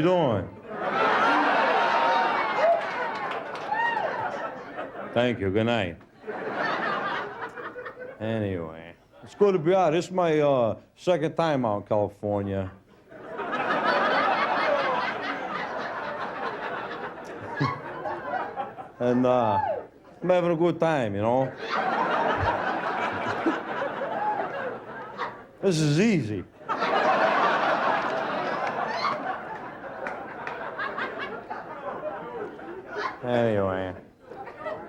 you doing? Thank you. Good night. Anyway, it's good to be out. This is my second time out in California. And I'm having a good time, you know? This is easy. Anyway,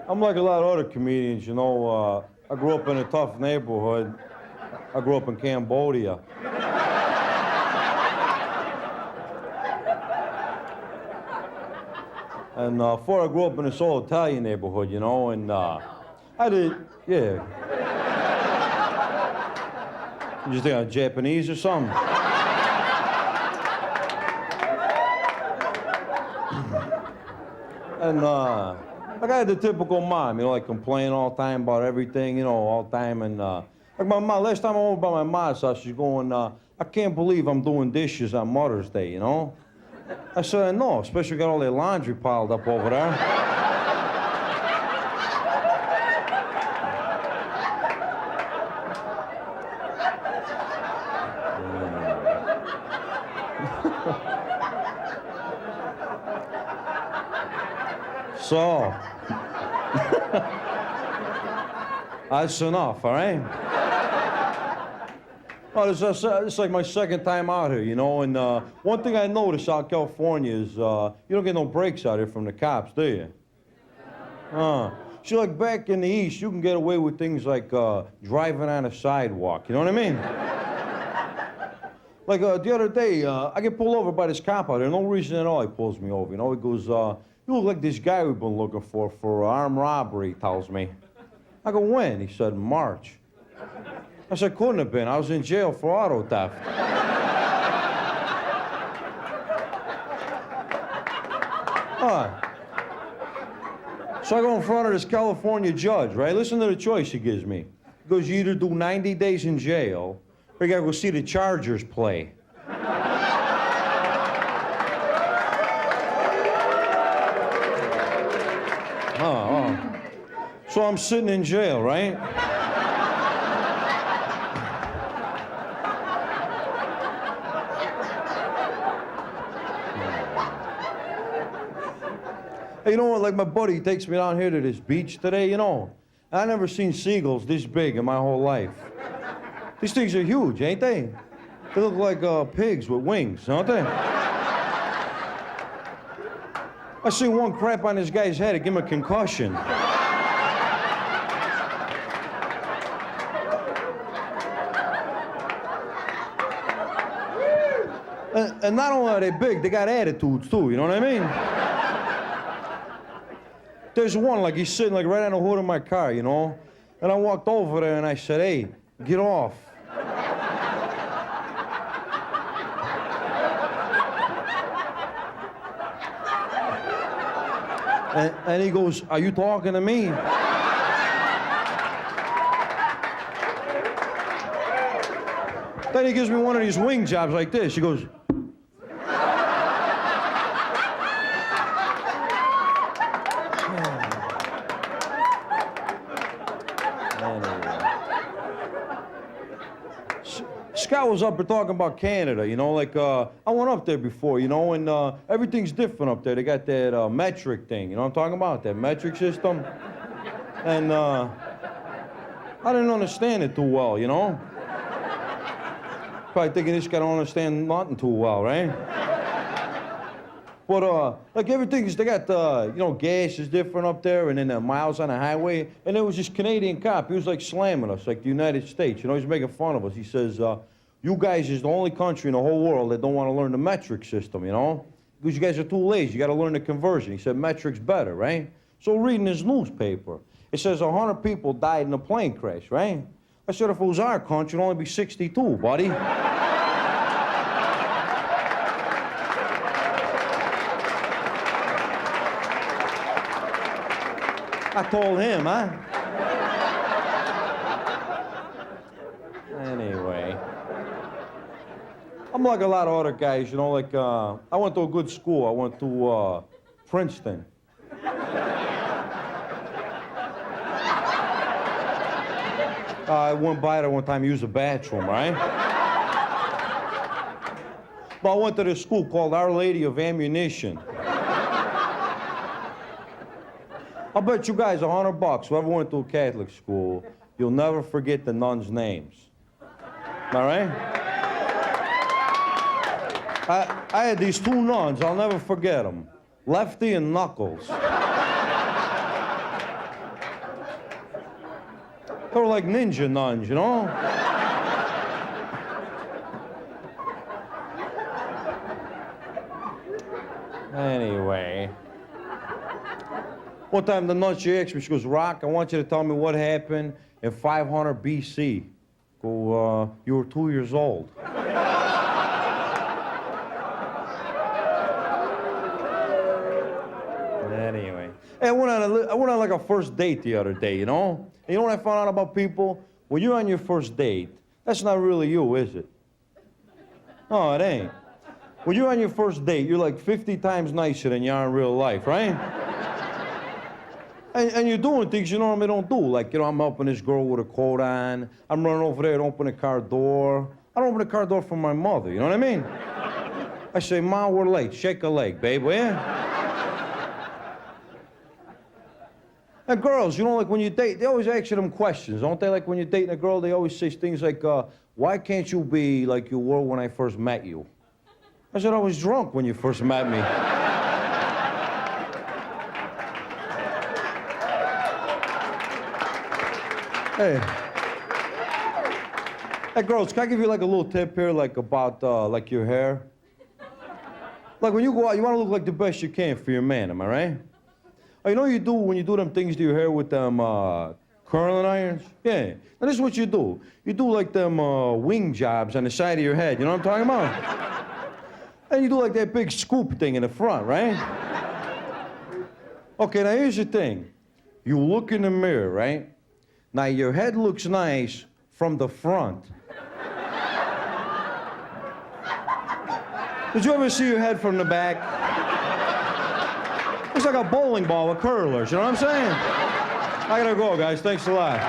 I'm like a lot of other comedians, you know. I grew up in a tough neighborhood. I grew up in Cambodia. And before I grew up in this old Italian neighborhood, you know, and I did, yeah. You just think I'm Japanese or something? And like I had the typical mom, you know, like complaining all the time about everything, you know, all the time. And like my mom, last time I went by my mom's house, she's going, I can't believe I'm doing dishes on Mother's Day, you know? I said, I know, especially got all their laundry piled up over there. So, that's enough, all right? Well, it's like my second time out here, you know, and one thing I noticed out in California is you don't get no breaks out here from the cops, do you? See, like back in the East, you can get away with things like driving on a sidewalk, you know what I mean? Like the other day, I get pulled over by this cop out there, no reason at all he pulls me over, you know? He goes, you look like this guy we've been looking for armed robbery, he tells me. I go, when? He said, March. I said, couldn't have been. I was in jail for auto theft. So I go in front of this California judge, right? Listen to the choice he gives me. He goes, you either do 90 days in jail, or you gotta go see the Chargers play. So I'm sitting in jail, right? Hey, you know what? Like my buddy takes me down here to this beach today, you know. I never seen seagulls this big in my whole life. These things are huge, ain't they? They look like pigs with wings, don't they? I seen one crap on this guy's head, it gave him a concussion. And not only are they big, they got attitudes too, you know what I mean? There's one, like he's sitting like right on the hood of my car, you know? And I walked over there and I said, hey, get off. And he goes, are you talking to me? Then he gives me one of these wing jobs like this. He goes, Scott was up there talking about Canada, you know, like, I went up there before, you know, and everything's different up there. They got that metric thing, you know what I'm talking about, that metric system? And I didn't understand it too well, you know? Probably thinking this guy don't understand nothing too well, right? But, like, everything's, they got, you know, gas is different up there, and then the miles on the highway. And there was this Canadian cop, he was, like, slamming us, like the United States. You know, he's making fun of us. He says, you guys is the only country in the whole world that don't want to learn the metric system, you know? Because you guys are too lazy. You got to learn the conversion. He said metric's better, right? So reading his newspaper, it says 100 people died in a plane crash, right? I said, if it was our country, it'd only be 62, buddy. I told him, huh? Anyway. I'm like a lot of other guys, you know, like, I went to a good school. I went to, Princeton. I went by there one time to use the bathroom, right? But I went to this school called Our Lady of Ammunition. I'll bet you guys $100, whoever went to a Catholic school, you'll never forget the nuns' names. Am I right? I had these two nuns, I'll never forget them. Lefty and Knuckles. They were like ninja nuns, you know? Anyway. One time the nun, she asked me, she goes, Rock, I want you to tell me what happened in 500 BC. Go, you were 2 years old. Anyway. Hey, I went on like a first date the other day, you know? And you know what I found out about people? When you're on your first date, that's not really you, is it? No, it ain't. When you're on your first date, you're like 50 times nicer than you are in real life, right? And you're doing things you normally don't do. Like, you know, I'm helping this girl with a coat on. I'm running over there and open the car door. I don't open the car door for my mother, you know what I mean? I say, Mom, we're late. Shake a leg, babe, will ya? And girls, you know, like when you date, they always ask you them questions, don't they? Like when you're dating a girl, they always say things like, why can't you be like you were when I first met you? I said, I was drunk when you first met me. Hey. Hey, girls, can I give you like a little tip here, like about like your hair? Like when you go out, you want to look like the best you can for your man, am I right? Oh, you know what you do when you do them things to your hair with them curling irons? Yeah. Now this is what you do. You do like them wing jobs on the side of your head, you know what I'm talking about? And you do like that big scoop thing in the front, right? Okay, now here's the thing. You look in the mirror, right? Now your head looks nice from the front. Did you ever see your head from the back? It's like a bowling ball with curlers, you know what I'm saying? I gotta go, guys. Thanks a lot.